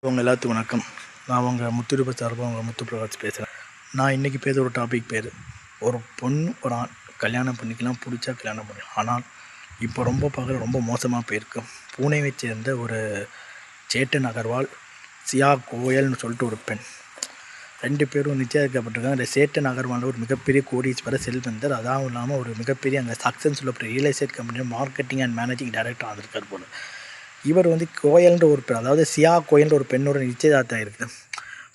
உங்கள் எல்லாத்துக்கும் வணக்கம். நான் உங்கள் முத்துரூப சார்பாக உங்கள் முத்துப்பிரகாஷ் பேசுகிறேன். நான் இன்றைக்கி பேச ஒரு டாபிக் பேர், ஒரு பொண்ணு ஒரு ஆண் கல்யாணம் பண்ணிக்கலாம், பிடிச்சா கல்யாணம் பண்ணிக்கலாம். ஆனால் இப்போ ரொம்ப மோசமாக போயிருக்கு. பூனேவை சேர்ந்த ஒரு சேட்டன் அகர்வால், சியா கோயல்னு சொல்லிட்டு ஒரு பெண், 2 பேரும் நிச்சயிக்கப்பட்டிருக்காங்க. இந்த சேட்டன் அகர்வால் ஒரு மிகப்பெரிய கோடீஸ்வர செல்வந்தர். அதாவது இல்லாமல் ஒரு மிகப்பெரிய அங்கே சக்ஸஸ் சொல்லப்பட்ட ரியல் எஸ்டேட் கம்பெனியில் மார்க்கெட்டிங் அண்ட் மேனேஜிங் டைரக்டர் ஆகிருக்கார் போல். இவர் கோயல்ன்ற ஒரு பெண், அதாவது சியா கோயல்ன்ற ஒரு பெண்ணோட நிச்சயதார்த்தம் இருக்குது.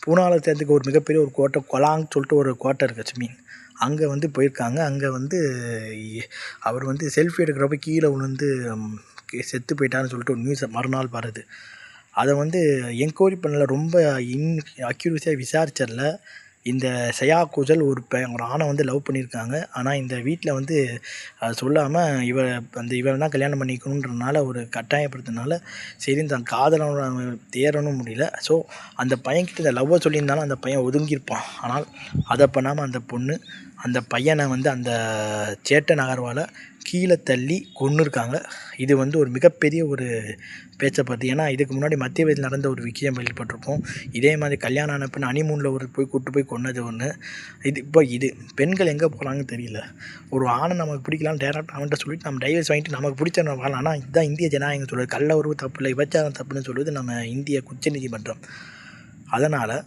பூனாவில் சேர்ந்துக்கு ஒரு மிகப்பெரிய ஒரு கோட்டை, கொலாங் சொல்லிட்டு ஒரு கோட்டை இருக்குது மீன். அங்கே போயிருக்காங்க. அங்கே அவர் செல்ஃபி எடுக்கிறப்ப கீழே விழுந்து செத்து போயிட்டான்னு சொல்லிட்டு ஒரு நியூஸ் மறுநாள் வருது. அதை என்கொயரி பண்ணல, ரொம்ப அக்யூரஸியாக விசாரிச்சதில் இந்த சயா கோஜல் ஒரு ஆணை லவ் பண்ணியிருக்காங்க. ஆனால் இந்த வீட்டில் சொல்லாமல் இவரை தான் கல்யாணம் பண்ணிக்கணுன்றனால ஒரு கட்டாயப்படுத்தினால சரி இந்த காதலோட தேரணும் முடியல. ஸோ அந்த பையன்கிட்ட இந்த லவ்வை சொல்லியிருந்தாலும் அந்த பையன் ஒதுங்கியிருப்பான். ஆனால் அதை பண்ணாமல் அந்த பொண்ணு அந்த பையனை அந்த சேட்டன் அகர்வாலை கீழே தள்ளி கொன்னுருக்காங்க. இது ஒரு மிகப்பெரிய ஒரு பேச்சை பற்றி. ஏன்னா இதுக்கு முன்னாடி மத்திய வயதில் நடந்த ஒரு விஷயம் வெளிப்பட்டிருப்போம். இதே மாதிரி கல்யாணம் ஆன பெண் ஹனிமூனில் கூப்பிட்டு போய் கொன்னது ஒன்று. இது பெண்கள் எங்கே போகிறாங்கன்னு தெரியல. ஒரு ஆணை நமக்கு பிடிக்கலான்னு டேரக்டாக அவன்கிட்ட சொல்லிட்டு நம்ம டைவர்ஸ் வாங்கிட்டு நமக்கு பிடிச்ச வாழலாம். ஆனால் இதுதான் இந்திய ஜனநாயகம் சொல்லுது. கள்ள உறவு தப்பு இல்லை, விபச்சாரம் தப்புன்னு சொல்லுது நம்ம இந்திய உச்சநீதிமன்றம். அதனால்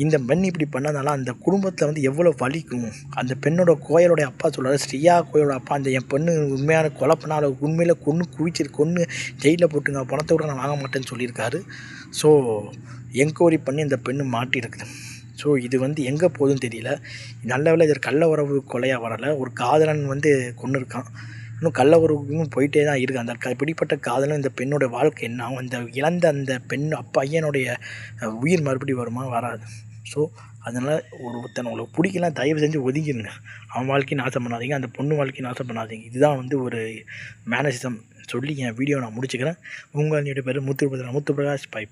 இந்த பெண் இப்படி பண்ணதுனால அந்த குடும்பத்தில் எவ்வளோ வலிக்கும். அந்த பெண்ணோட கோயலோடைய அப்பா சொல்கிறார், ஸ்ரீயா கோயலோட அப்பா, என் பொண்ணு உண்மையான கொலை பண்ணால் உண்மையில் கொன்று ஜெயிலில் போட்டுங்க, பணத்தை விட நான் வாங்க மாட்டேன்னு சொல்லியிருக்காரு. ஸோ என்கொயரி பண்ணி இந்த பெண்ணு மாட்டியிருக்குது. ஸோ இது எங்கே போகுதுன்னு தெரியல. நல்ல வேளை இது கள்ள உறவு கொலையாக வரலை. ஒரு காதலன் கொன்று இருக்கான். இன்னும் கள்ள உறவுக்கும் போயிட்டே தான் இருக்குது. அந்த பிடிப்பட்ட காதலும் இந்த பெண்ணோட வாழ்க்கை என்ன ஆகும், இந்த இழந்த அந்த பெண் பையனுடைய உயிர் மறுபடியும் வருமா, வராது. ஸோ அதனால் ஒருத்தனை உங்களுக்கு பிடிக்கலாம், தயவு செஞ்சு ஒதுங்கிடுங்க. அவன் வாழ்க்கையை நாசம் பண்ணாதீங்க, அந்த பொண்ணு வாழ்க்கையை நாசம் பண்ணாதீங்க. இதுதான் ஒரு மேனரிசம் சொல்லி என் வீடியோ நான் முடிச்சுக்கிறேன். உங்களுடைய பேர் முத்துப்பிரகாஷ். பாய்.